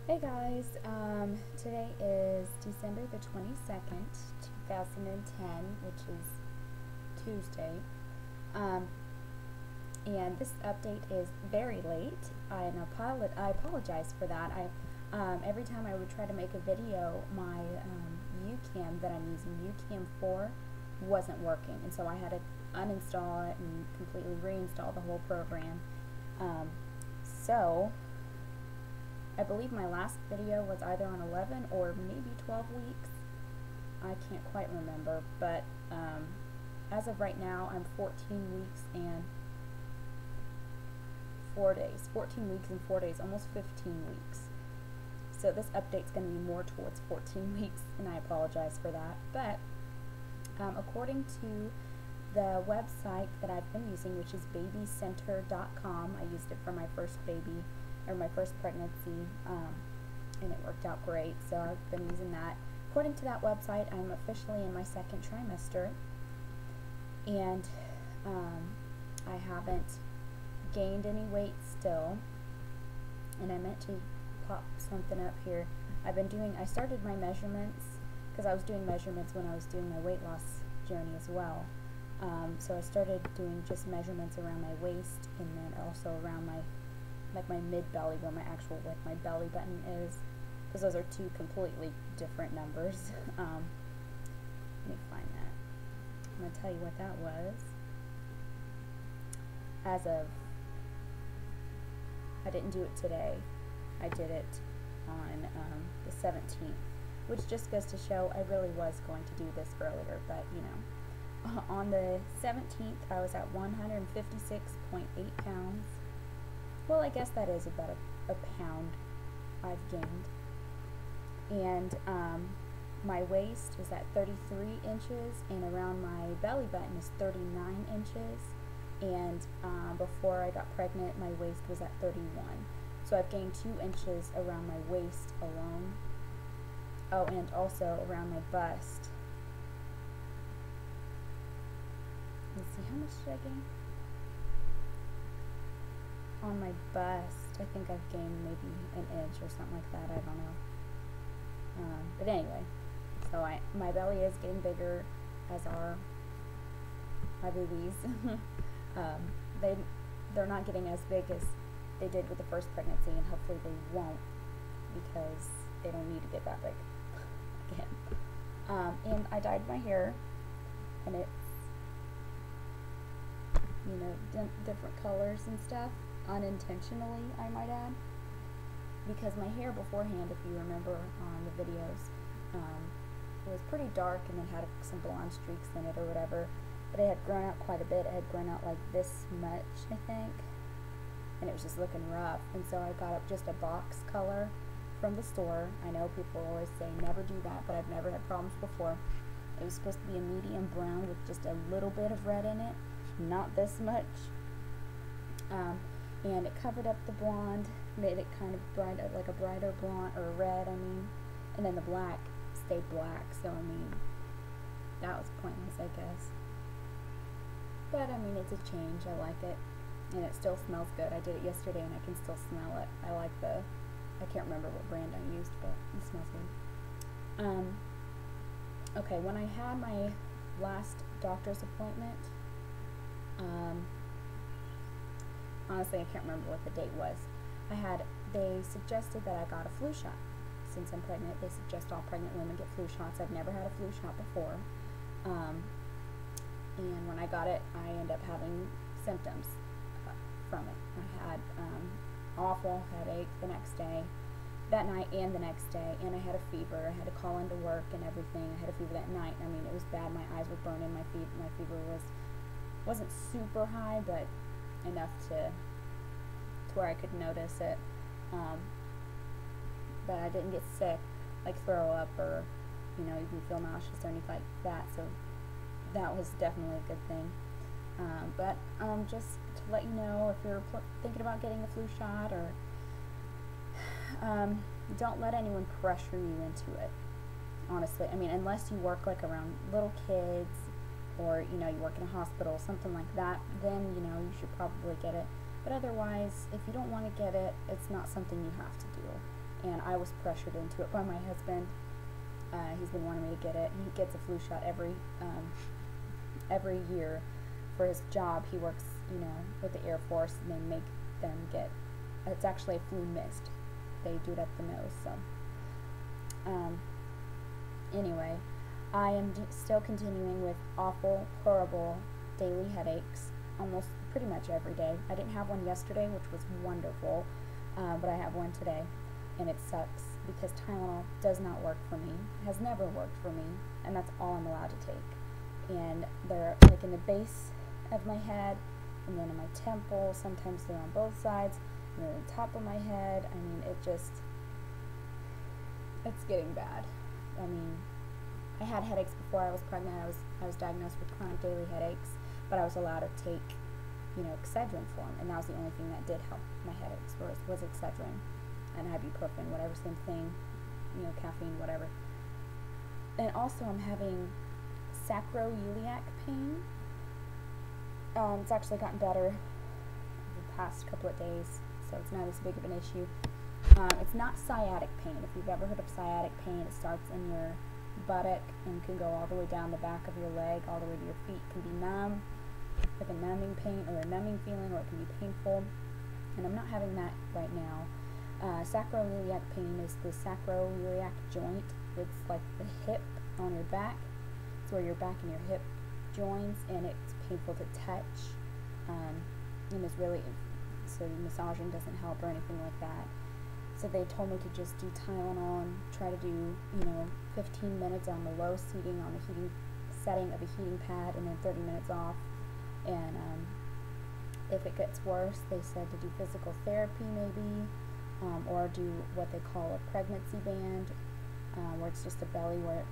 Hey guys, today is December the 22nd, 2010, which is Tuesday, um, and this update is very late. I apologize for that. Every time I would try to make a video, my YouCam that I'm using, YouCam 4, wasn't working, and so I had to uninstall it and completely reinstall the whole program. So I believe my last video was either on 11 or maybe 12 weeks. I can't quite remember, but as of right now, I'm 14 weeks and 4 days. 14 weeks and 4 days, almost 15 weeks. So this update's going to be more towards 14 weeks, and I apologize for that. But according to the website that I've been using, which is babycenter.com, I used it for my first baby, or my first pregnancy, and it worked out great, so I've been using that. According to that website, I'm officially in my second trimester, and I haven't gained any weight still, and I meant to pop something up here. I started my measurements, because I was doing measurements when I was doing my weight loss journey as well. So I started doing just measurements around my waist, and then also around my mid-belly, where my actual, my belly button is, because those are two completely different numbers. Let me find that. I'm going to tell you what that was. I didn't do it today. I did it on the 17th, which just goes to show I really was going to do this earlier, but you know. On the 17th, I was at 156.8 pounds. Well, I guess that is about a pound I've gained. And my waist is at 33 inches, and around my belly button is 39 inches. And before I got pregnant, my waist was at 31. So I've gained 2 inches around my waist alone. Oh, and also around my bust. Let's see, how much did I gain? On my bust, I think I've gained maybe an inch or something like that. I don't know. But anyway, so my belly is getting bigger, as are my boobies. They're not getting as big as they did with the first pregnancy, and hopefully they won't, because they don't need to get that big again. And I dyed my hair, and it's, you know, different colors and stuff, unintentionally, I might add, because my hair beforehand, if you remember on the videos, was pretty dark and then had some blonde streaks in it or whatever, but it had grown out quite a bit. It had grown out like this much, I think, and it was just looking rough, and so I got just a box color from the store. I know people always say never do that, but I've never had problems before. It was supposed to be a medium brown with just a little bit of red in it, not this much, and it covered up the blonde, made it kind of bright, like a brighter blonde, or red, I mean, and then the black stayed black, so I mean, that was pointless, I guess. But I mean, it's a change. I like it, and it still smells good. I did it yesterday, and I can still smell it. I like I can't remember what brand I used, but it smells good. Okay, when I had my last doctor's appointment, honestly, I can't remember what the date was. They suggested that I got a flu shot. Since I'm pregnant, they suggest all pregnant women get flu shots. I've never had a flu shot before. And when I got it, I ended up having symptoms from it. I had awful headache the next day, that night and the next day, and I had a fever. I had to call into work and everything. I had a fever that night. I mean, it was bad. My eyes were burning. My fever wasn't super high, but enough to where I could notice it. But I didn't get sick, like throw up or, you know, even feel nauseous or anything like that. So that was definitely a good thing. But just to let you know, if you're thinking about getting a flu shot, or don't let anyone pressure you into it. Honestly, I mean, unless you work like around little kids, or you know, you work in a hospital, something like that, then you know, you should probably get it. But otherwise, if you don't want to get it, it's not something you have to do. and I was pressured into it by my husband. He's been wanting me to get it. He gets a flu shot every year for his job. He works, with the Air Force, and they make them get, it's actually a flu mist. They do it up the nose, so. Anyway, I am still continuing with awful, horrible daily headaches, almost pretty much every day. I didn't have one yesterday, which was wonderful, but I have one today, and it sucks because Tylenol does not work for me, has never worked for me, and that's all I'm allowed to take. And they're like in the base of my head, and then in my temple. Sometimes they're on both sides, and then on the top of my head. I mean, it's getting bad. I mean, I had headaches before I was pregnant. I was diagnosed with chronic daily headaches, but I was allowed to take, Excedrin for them, and that was the only thing that did help my headaches was Excedrin and ibuprofen, whatever, same thing, caffeine, whatever. And also, I'm having sacroiliac pain. It's actually gotten better the past couple of days, so it's not as big of an issue. It's not sciatic pain. If you've ever heard of sciatic pain, it starts in your buttock and can go all the way down the back of your leg, all the way to your feet. It can be numb, like a numbing pain or a numbing feeling, or it can be painful. And I'm not having that right now. Sacroiliac pain is the sacroiliac joint. It's like the hip on your back. It's where your back and your hip joins, and it's painful to touch. And it's really, so massaging doesn't help or anything like that. So they told me to just do Tylenol and try to do, 15 minutes on the low seating, on the heating setting of a heating pad, and then 30 minutes off. And if it gets worse, they said to do physical therapy maybe, or do what they call a pregnancy band, where it's just a belly or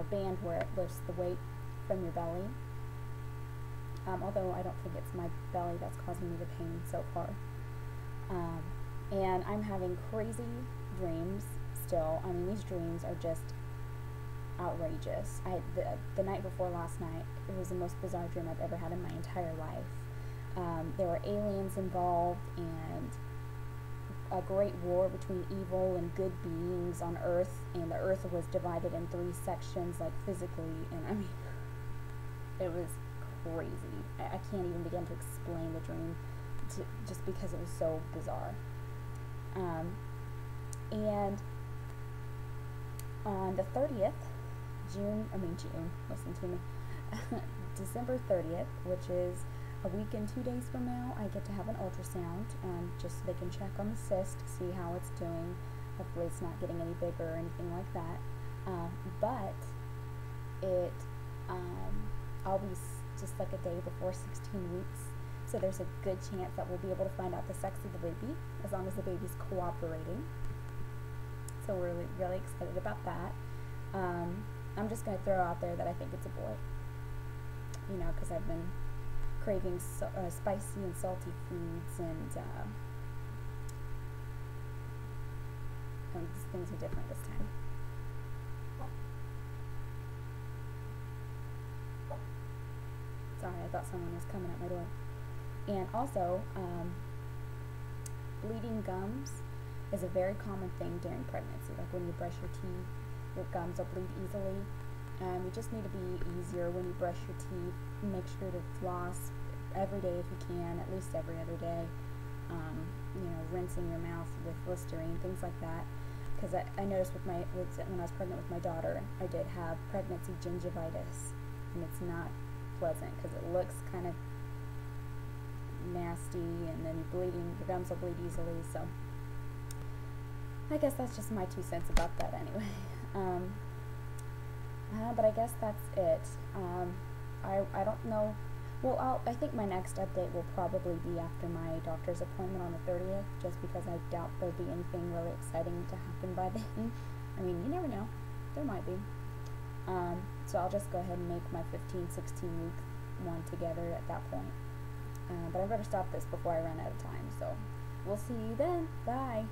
a band where it lifts the weight from your belly. Although I don't think it's my belly that's causing me the pain so far. And I'm having crazy dreams still. I mean, these dreams are just outrageous. The night before last night, it was the most bizarre dream I've ever had in my entire life. There were aliens involved, and a great war between evil and good beings on Earth, and the Earth was divided in 3 sections, like physically, and I mean, it was crazy. I can't even begin to explain the dream, just because it was so bizarre. And on the 30th, June, listen to me, December 30th, which is a week and 2 days from now, I get to have an ultrasound, just so they can check on the cyst, see how it's doing. Hopefully it's not getting any bigger or anything like that. But I'll be just like a day before 16 weeks. So there's a good chance that we'll be able to find out the sex of the baby, as long as the baby's cooperating. So we're really, really excited about that. I'm just going to throw out there that I think it's a boy. Because I've been craving spicy and salty foods, and things are different this time. Sorry, I thought someone was coming at my door. And also, bleeding gums is a very common thing during pregnancy. Like when you brush your teeth, your gums will bleed easily. You just need to be easier when you brush your teeth. Make sure to floss every day if you can, at least every other day. Rinsing your mouth with Listerine, things like that. Because I noticed when I was pregnant with my daughter, I did have pregnancy gingivitis, and it's not pleasant because it looks kind of nasty, and then your gums will bleed easily. So I guess that's just my 2 cents about that anyway. But I guess that's it. I don't know. Well, I think my next update will probably be after my doctor's appointment on the 30th, just because I doubt there'll be anything really exciting to happen by then. I mean, you never know. There might be. So I'll just go ahead and make my 15, 16 week one together at that point. But I better stop this before I run out of time. So we'll see you then. Bye.